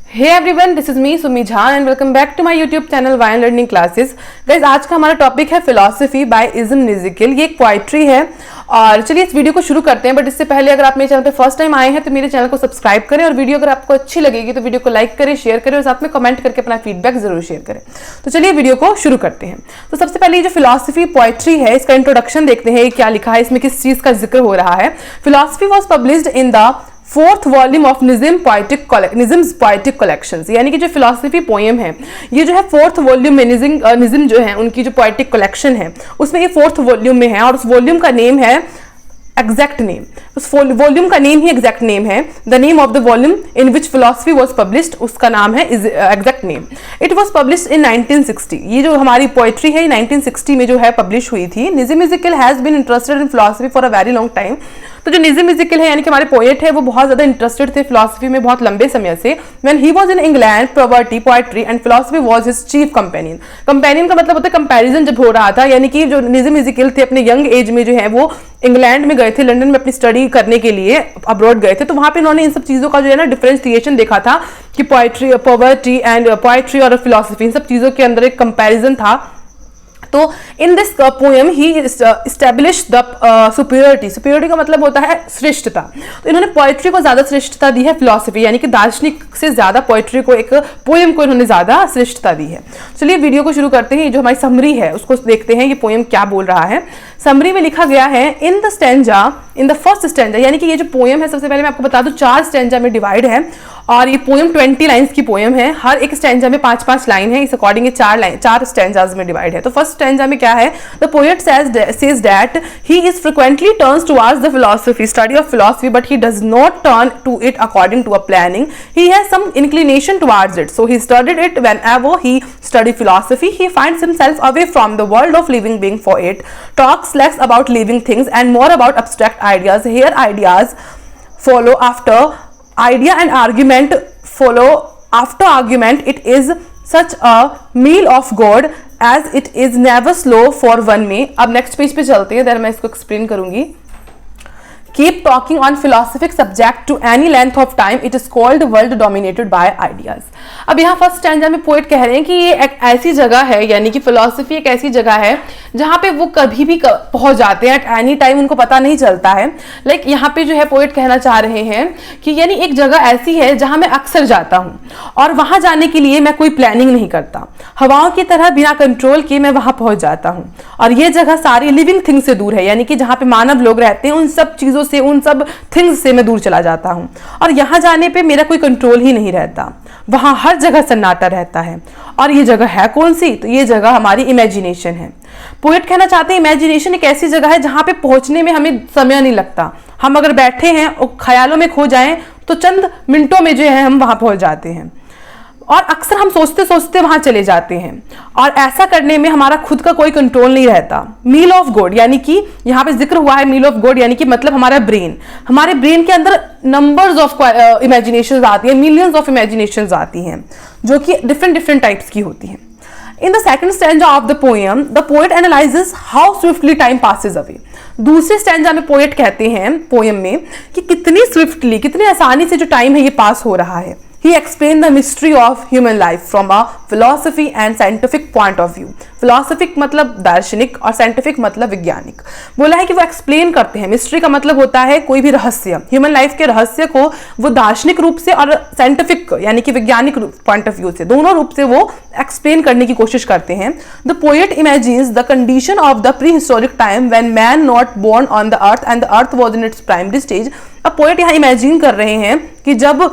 Hey everyone, this is me Sumi Jha and welcome back to my YouTube channel wine learning classes. Guys, आज का हमारा topic है philosophy bye ism निज़िकिल। ये एक poetry है और चलिए इस वीडियो को शुरू करते हैं। बट इससे पहले अगर आप मेरे चैनल पे फर्स्ट टाइम आए हैं तो मेरे चैनल को सब्सक्राइब करें और वीडियो अगर आपको अच्छी लगेगी तो वीडियो को लाइक करें, शेयर करें और साथ में कमेंट करके अपना फीडबैक जरूर शेयर करें। तो चलिए वीडियो को शुरू करते हैं। तो सबसे पहले ये जो फिलॉसफी पोइट्री है इसका इंट्रोडक्शन देखते हैं, क्या लिखा है, इसमें किस चीज का जिक्र हो रहा है। Philosophy was published in the fourth volume of Nissim poetic collections, यानी कि जो फिलॉसफी पोएम है ये जो है फोर्थ वॉल्यूम में निज़्म जो है उनकी जो पोएटिक कलेक्शन है उसमें ये फोर्थ वॉल्यूम में है और उस वॉल्यूम का नेम है एग्जैक्ट नेम। उस वॉल्यूम का नेम ही एग्जैक्ट नेम है। The name of the volume in which philosophy was published, उसका नाम है exact name. It was published इन 1960। ये जो हमारी पोएट्री है 1960 में जो है पब्लिश हुई थी। Nissim Ezekiel has been interested in philosophy for a very long time. तो जो निज़्म निज़िकिल है यानी कि हमारे पोएट है वो बहुत ज्यादा इंटरेस्टेड थे फिलॉसफी में बहुत लंबे समय से। When he was in England, poverty, poetry and philosophy was his chief companion. Companion का मतलब होता है कंपैरिजन जब हो रहा था, यानी कि जो निज़्म निज़िकिल थे अपने यंग एज में जो है वो इंग्लैंड में गए थे, लंदन में अपनी स्टडी करने के लिए अब्रॉड गए थे। तो वहां पे इन्होंने इन सब चीजों का जो है ना डिफरेंशिएशन देखा था कि पॉवर्टी एंड पोएट्री और फिलॉसफी इन सब चीजों के अंदर एक कंपैरिजन था। तो in this poem he established the superiority का मतलब होता है श्रेष्ठता। तो इन्होंने पोएट्री को ज्यादा श्रेष्ठता दी है फिलॉसफी, यानी कि दार्शनिक से ज्यादा पोएट्री को, एक पोएम को इन्होंने ज्यादा श्रेष्ठता दी है। चलिए वीडियो को शुरू करते हैं। जो हमारी समरी है उसको देखते हैं ये पोएम क्या बोल रहा है। समरी में लिखा गया है इन द फर्स्ट स्टैंजा, यानी कि ये जो पोएम है सबसे पहले मैं आपको बता दूं 4 स्टैंजा में डिवाइड है और ये पोएम 20 लाइन्स की पोएम है। हर एक स्टैंजा में 5-5 लाइन है। इस अकॉर्डिंग ये 4 स्टैंजाज में डिवाइड है। तो फर्स्ट स्टैंजा में क्या है, the poet says that he is frequently turns towards the study of philosophy, but he does not turn to it according to a planning. He has some inclination towards it, so he studied it. Whenever he studied philosophy, he finds himself away from the world of living being, for it talks less about living things and more about abstract ideas. Here ideas follow after idea and argument follow after argument. It is such a meal of God as it is never slow for one में। अब next page पे चलते हैं, then मैं इसको explain करूंगी। Keep talking on philosophic subject to any length of time, it is called world dominated by ideas। अब यहाँ फर्स्ट स्टैंजा में पोएट कह रहे हैं कि ये एक ऐसी जगह है, यानी कि फिलॉसफी एक ऐसी जगह है जहाँ पे वो कभी भी पहुंच जाते हैं, एट एनी टाइम उनको पता नहीं चलता है। लाइक यहाँ पे जो है पोएट कहना चाह रहे हैं कि यानी एक जगह ऐसी है जहाँ मैं अक्सर जाता हूँ और वहां जाने के लिए मैं कोई प्लानिंग नहीं करता, हवाओं की तरह बिना कंट्रोल के मैं वहां पहुंच जाता हूँ। और ये जगह सारी लिविंग थिंग्स से दूर है, यानी कि जहाँ पे मानव लोग रहते हैं उन सब चीजों से, उन सब थिंग्स से मैं दूर चला जाता हूँ और यहाँ जाने पे मेरा कोई कंट्रोल ही नहीं रहता। वहां हर जगह सन्नाटा रहता है। और ये जगह है कौन सी, तो ये जगह हमारी इमेजिनेशन है। पोएट कहना चाहते हैं इमेजिनेशन एक ऐसी जगह है जहां पे पहुंचने में हमें समय नहीं लगता। हम अगर बैठे हैं और ख्यालों में खो जाएं तो चंद मिनटों में जो है हम वहां पहुंच जाते हैं और अक्सर हम सोचते सोचते वहां चले जाते हैं और ऐसा करने में हमारा खुद का कोई कंट्रोल नहीं रहता। मील ऑफ गॉड, यानी कि यहाँ पे जिक्र हुआ है मील ऑफ गॉड, यानी कि मतलब हमारा ब्रेन, हमारे ब्रेन के अंदर नंबर्स ऑफ इमेजिनेशंस आती हैं, मिलियंस ऑफ इमेजिनेशंस आती हैं जो कि डिफरेंट टाइप्स की होती हैं। In the second stanza of the poem, the poet analyzes how swiftly time passes away। दूसरे स्टैंजा में पोएट कहते हैं पोएम में कि कितनी स्विफ्टली, कितनी आसानी से जो टाइम है ये पास हो रहा है। He explained the mystery of human life from a philosophy and scientific point of view। philosophic मतलब दार्शनिक और scientific मतलब वैज्ञानिक। बोला है कि वो एक्सप्लेन करते हैं। मिस्ट्री का मतलब होता है कोई भी रहस्य, ह्यूमन लाइफ के रहस्य को वो दार्शनिक रूप से और साइंटिफिक यानी कि वैज्ञानिक पॉइंट ऑफ व्यू से, दोनों रूप से वो एक्सप्लेन करने की कोशिश करते हैं। The poet imagines the condition of the prehistoric time when man not born on the earth and the earth was in its primary stage. अब पोएट यहाँ इमेजिन कर रहे हैं कि जब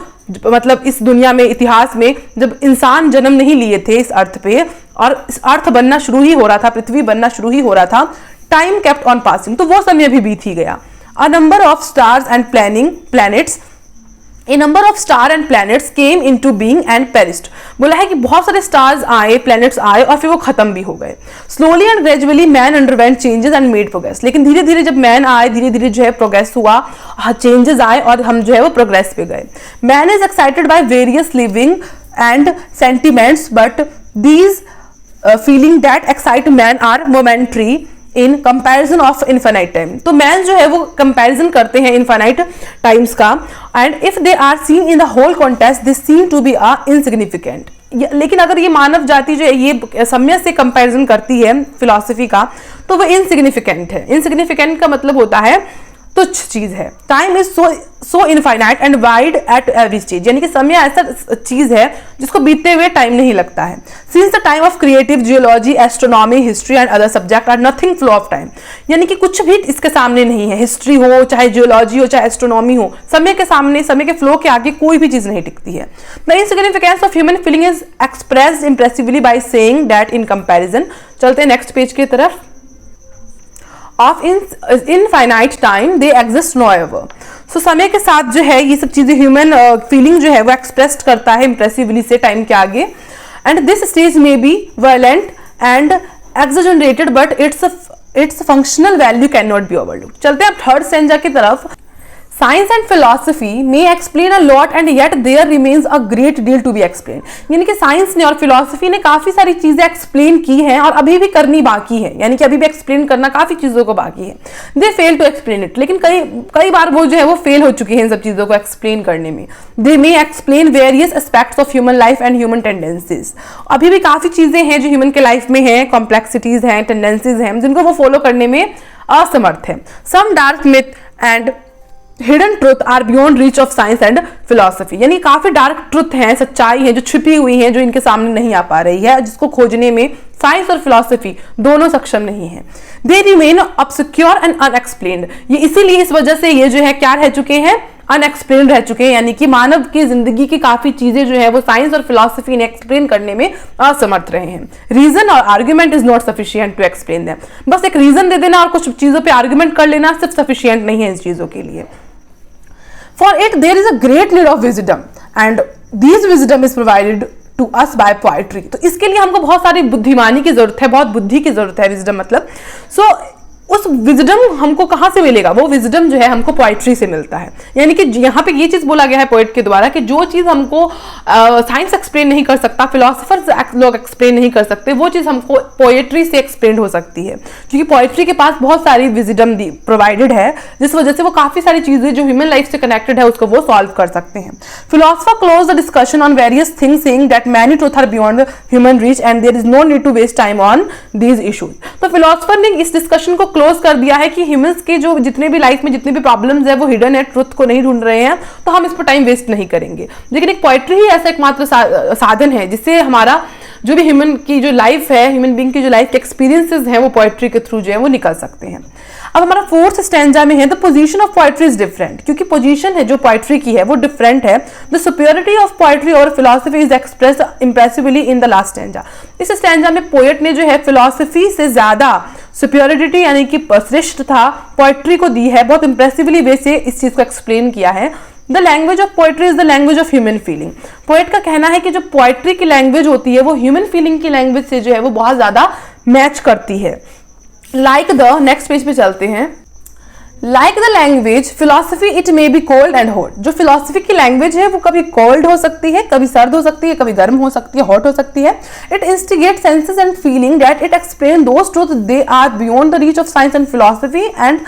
मतलब इस दुनिया में, इतिहास में जब इंसान जन्म नहीं लिए थे इस अर्थ पे और इस अर्थ बनना शुरू ही हो रहा था, पृथ्वी बनना शुरू ही हो रहा था, टाइम केप्ट ऑन पासिंग, तो वो समय भी बीत ही गया। A number of stars and planets A number of star and planets came into being and perished। बोला है कि बहुत सारे स्टार्स आए, प्लैनेट्स आए और फिर वो खत्म भी हो गए। Slowly and gradually man underwent changes and made progress। लेकिन धीरे धीरे जब मैन आए, धीरे धीरे जो है प्रोग्रेस हुआ, चेंजेस आए और हम जो है वो प्रोग्रेस पे गए। Man is excited by various living and sentiments but these feeling that excite man are momentary in comparison of infinite time. तो मैन जो है वो कंपैरिजन करते हैं इनफाइनाइट टाइम्स का, and if they are seen in the whole context they seem to be a insignificant. लेकिन अगर ये मानव जाति जो है ये समय से कंपैरिजन करती है फिलॉसफी का, तो वो इनसिग्निफिकेंट है। इनसिग्निफिकेंट का मतलब होता है तुच्छ चीज है। Time is so infinite and wide at every stage, यानी कि समय ऐसा चीज है जिसको बीतते हुए टाइम नहीं लगता है। Since the time of creative geology, astronomy, history and other subject are nothing flow of time, यानी कि कुछ भी इसके सामने नहीं है। हिस्ट्री हो, चाहे जियोलॉजी हो, चाहे एस्ट्रोनॉमी हो, समय के सामने, समय के फ्लो के आगे कोई भी चीज नहीं टिकती है। The insignificance of human feeling is expressed impressively by saying that in comparison. चलते हैं नेक्स्ट पेज की तरफ। Of infinite time they exist no ever. So समय के साथ जो है ये सब चीजें ह्यूमन फीलिंग जो है वो एक्सप्रेस करता है इम्प्रेसिवली से टाइम के आगे। एंड दिस स्टेज में be violent and exaggerated but its functional value can not be overlooked. चलते हैं अब थर्ड स्टैंजा की तरफ। Science and philosophy may explain a lot and yet there remains a great deal to be explain, यानी कि science ने और philosophy ने काफी सारी चीजें एक्सप्लेन की हैं और अभी भी करनी बाकी है, यानी कि अभी भी एक्सप्लेन करना काफी चीजों को बाकी है। दे फेल टू एक्सप्लेन इट, लेकिन कई बार वो जो है वो फेल हो चुके हैं इन सब चीजों को एक्सप्लेन करने में। They may explain various aspects of human life and human tendencies, अभी भी काफी चीजें हैं जो ह्यूमन के लाइफ में है, कॉम्प्लेक्सिटीज हैं, टेंडेंसीज हैं, जिनको वो फॉलो करने में असमर्थ है। Some dark myth and hidden truth are beyond reach of science and philosophy, यानी काफी डार्क ट्रुथ हैं, सच्चाई है जो छिपी हुई है, जो इनके सामने नहीं आ पा रही है, जिसको खोजने में साइंस और फिलॉसफी दोनों सक्षम नहीं है। They remain obscure and unexplained, ये इसीलिए इस वजह से ये जो है क्या रह चुके हैं, अनएक्सप्लेन्ड रह चुके हैं, यानी कि मानव की जिंदगी की काफी चीजें जो है वो साइंस और फिलॉसफी ने एक्सप्लेन करने में असमर्थ रहे हैं। रीजन और argument is not sufficient to explain them, बस एक रीजन दे देना और कुछ चीजों पे आर्ग्यूमेंट कर लेना सिर्फ सफिशिएंट नहीं है इस चीजों के लिए। For it there is a great need of wisdom and this wisdom is provided to us by poetry। तो इसके लिए हमको बहुत सारी बुद्धिमानी की जरूरत है, बहुत बुद्धि की जरूरत है। विजडम मतलब उस विजडम हमको कहाँ से मिलेगा? वो विजडम जो है हमको पोएट्री से मिलता है, यानी कि यहाँ पे ये चीज बोला गया है पोएट के द्वारा कि जो चीज हमको साइंस एक्सप्लेन नहीं कर सकता, फिलोसफर्स लोग एक्सप्लेन नहीं कर सकते, वो चीज हमको पोएट्री से एक्सप्लेन हो सकती है, क्योंकि पोएट्री के पास बहुत सारी विजडम प्रोवाइडेड है, जिस वजह से वो काफी सारी चीजें जो ह्यूमन लाइफ से कनेक्टेड है उसको वो सॉल्व कर सकते हैं। Philosopher close the discussion on various things saying that many truth are beyond human reach and there is no need to waste time on these issues. तो फिलोसफर ने इस डिस्कशन को क्लोज कर दिया है कि ह्यूमंस के जो जितने भी लाइफ में जितने भी प्रॉब्लम्स है वो हिडन है, ट्रुथ को नहीं ढूंढ रहे हैं, तो हम इस पर टाइम वेस्ट नहीं करेंगे। लेकिन एक पोएट्री ही ऐसा एकमात्र साधन है जिससे हमारा जो भी ह्यूमन की जो लाइफ है, ह्यूमन बीइंग की जो लाइफ के एक्सपीरियंसेस हैं वो पोएट्री के थ्रू जो है वो निकल सकते हैं। अब हमारा फोर्थ स्टैंजा में है the position of poetry is different, क्योंकि पोजीशन है जो पोएट्री की है वो डिफरेंट है। द सुपीरियरिटी ऑफ पोएट्री और philosophy is express impressively in the last stanza. इस स्टैंजा में पोएट ने जो है फिलॉसफी से ज्यादा सुपीरियरिटी यानी कि श्रेष्ठता पोएट्री को दी है, बहुत इंप्रेसिवली वे से इस चीज को एक्सप्लेन किया है। The language of poetry is the language of human feeling. Poet का कहना है कि जो पोएट्री की लैंग्वेज होती है वो ह्यूमन फीलिंग की लैंग्वेज से जो है वो बहुत ज्यादा मैच करती है। लाइक द नेक्स्ट पेज पे चलते हैं। Like the language philosophy it may be cold and hot. जो फिलॉसफी की लैंग्वेज है वो कभी कोल्ड हो सकती है, कभी सर्द हो सकती है, कभी गर्म हो सकती है, हॉट हो सकती है। It instigate senses and feeling that it explain those truth they are beyond the reach of science and philosophy and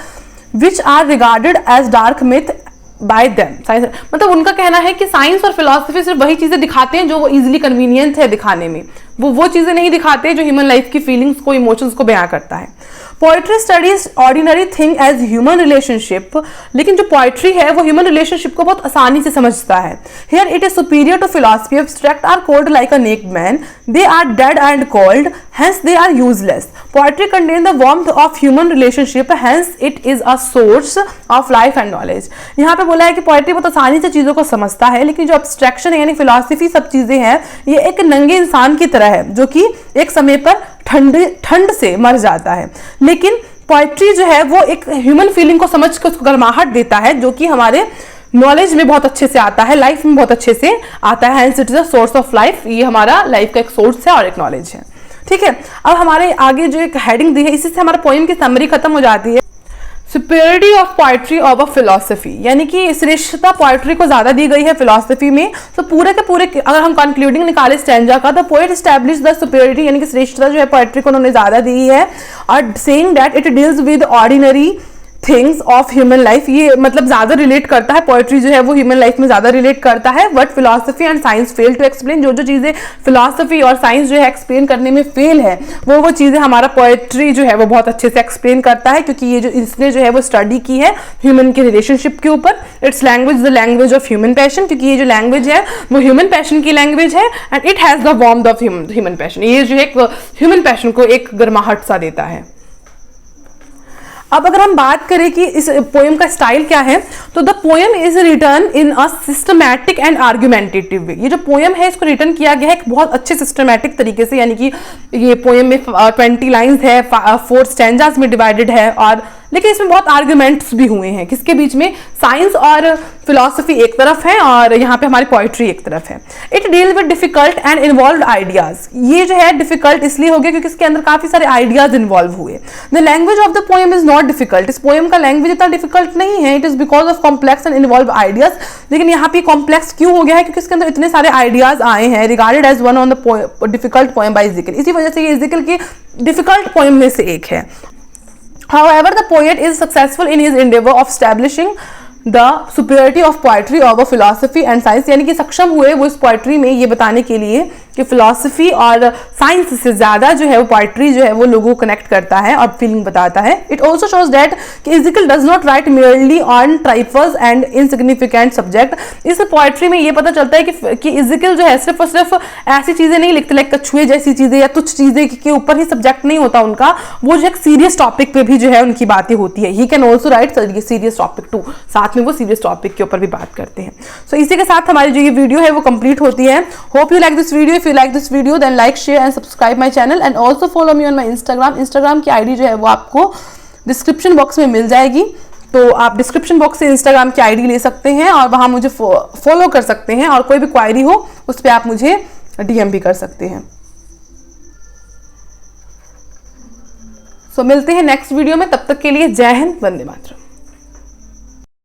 which are regarded as dark myth by them. Science मतलब उनका कहना है कि साइंस और philosophy सिर्फ वही चीजें दिखाते हैं जो वो इजीली कन्वीनियंट है दिखाने में, वो चीजें नहीं दिखाते जो ह्यूमन लाइफ की फीलिंग्स को, इमोशंस को बयां करता है। Poetry studies ordinary thing as human relationship, लेकिन जो पोएट्री है वो ह्यूमन रिलेशनशिप को बहुत आसानी से समझता है। Here it is superior to philosophy. Abstract are cold like a naked man, they are dead and cold, hence they are useless. Poetry contain the warmth of human relationship, hence it is a source of life and knowledge. यहाँ पे बोला है कि poetry बहुत आसानी से चीजों को समझता है, लेकिन जो एब्स्ट्रैक्शन है यानी फिलॉसफी सब चीजें हैं, ये एक नंगे इंसान की तरह है जो कि एक समय पर ठंड से मर जाता है। लेकिन पोएट्री जो है वो एक ह्यूमन फीलिंग को समझ के उसको गर्माहट देता है, जो कि हमारे नॉलेज में बहुत अच्छे से आता है, लाइफ में बहुत अच्छे से आता है। Hence it is a source of life. ये हमारा लाइफ का एक सोर्स है और एक नॉलेज है। ठीक है, अब हमारे आगे जो एक हेडिंग दी है इसी से हमारा पोएम की समरी खत्म हो जाती है। Superiority of poetry over philosophy, यानी कि श्रेष्ठता पोइट्री को ज्यादा दी गई है फिलोसफी में। तो पूरे के पूरे अगर हम कंक्लूडिंग निकाले स्टैंजा का, तो पोएट एस्टैब्लिश द सुपेरिटी, यानी कि श्रेष्ठता जो है पोइट्री को उन्होंने ज्यादा दी है, और saying that it deals with ordinary things of human life, ये मतलब ज्यादा रिलेट करता है, पोएट्री जो है वो ह्यूमन लाइफ में ज्यादा रिलेट करता है। But philosophy and science fail to explain, जो चीजें फिलोसफी और साइंस जो है एक्सप्लेन करने में फेल है, वो चीजें हमारा पोएट्री जो है वो बहुत अच्छे से एक्सप्लेन करता है, क्योंकि ये जो इसने जो है वो स्टडी की है ह्यूमन के रिलेशनशिप के ऊपर। It's language the language of human passion, क्योंकि ये जो लैंग्वेज है वो ह्यूमन पैशन की लैंग्वेज है, and it has the warmth of human passion, ये जो एक ह्यूमन पैशन को एक गर्माहट सा देता है। अब अगर हम बात करें कि इस पोएम का स्टाइल क्या है, तो the poem is written in a systematic and argumentative way. ये जो पोएम है इसको रिटन किया गया है एक बहुत अच्छे सिस्टमैटिक तरीके से, यानी कि ये पोएम में 20 लाइन्स है, 4 स्टैंजास में डिवाइडेड है, और लेकिन इसमें बहुत आर्गुमेंट्स भी हुए हैं, किसके बीच में, साइंस और फिलोसफी एक तरफ है और यहाँ पे हमारी पोइट्री एक तरफ है। It deal with difficult and involve ideas, ये जो है डिफिकल्ट इसलिए हो गया क्योंकि इसके अंदर काफी सारे आइडियाज इन्वॉल्व हुए। The language of the poem is not difficult, इस पोएम का लैंग्वेज इतना डिफिकल्ट नहीं है, it is because of complex and involve ideas. लेकिन यहाँ पे कॉम्प्लेक्स क्यों हो गया है, क्योंकि इसके अंदर इतने सारे आइडियाज आए हैं, regarded as one on the difficult poem by Ezekiel, इसी वजह से ये इज़ेकियल की डिफिकल्ट पोएम में से एक है। However, the poet is successful in his endeavor of establishing the superiority of poetry over philosophy and science, यानी कि सक्षम हुए वो इस पोइट्री में ये बताने के लिए कि फिलोसफी और साइंस से ज्यादा जो है वो पोइट्री जो है वो लोगों को कनेक्ट करता है और फीलिंग बताता है। इट ऑल्सो शोज दैट कि Ezekiel does not write merely on trifles and insignificant subject. इस पोइट्री में ये पता चलता है कि इज़ेकियल जो है सिर्फ और सिर्फ ऐसी चीजें नहीं लिखते लाइक कछुए जैसी चीजें या तुच्छ चीजें के ऊपर ही सब्जेक्ट नहीं होता उनका, वो जो एक सीरियस टॉपिक पे भी जो है उनकी बातें होती है। He can also write serious topic too, साथ में वो सीरियस टॉपिक के ऊपर भी बात करते हैं। सो इसी के साथ हमारी जो ये वीडियो है वो कंप्लीट होती है। Hope you like this video. If you like this video then like, share and subscribe my channel and also follow me on my Instagram की आईडी जो है वो आपको डिस्क्रिप्शन बॉक्स में मिल जाएगी, तो आप डिस्क्रिप्शन बॉक्स से इंस्टाग्राम की आईडी ले सकते हैं और वहां मुझे फॉलो कर सकते हैं, और कोई भी क्वायरी हो उस पर आप मुझे डीएम भी कर सकते हैं। सो मिलते हैं नेक्स्ट वीडियो में, तब तक के लिए जय हिंद, वंदे मातरम।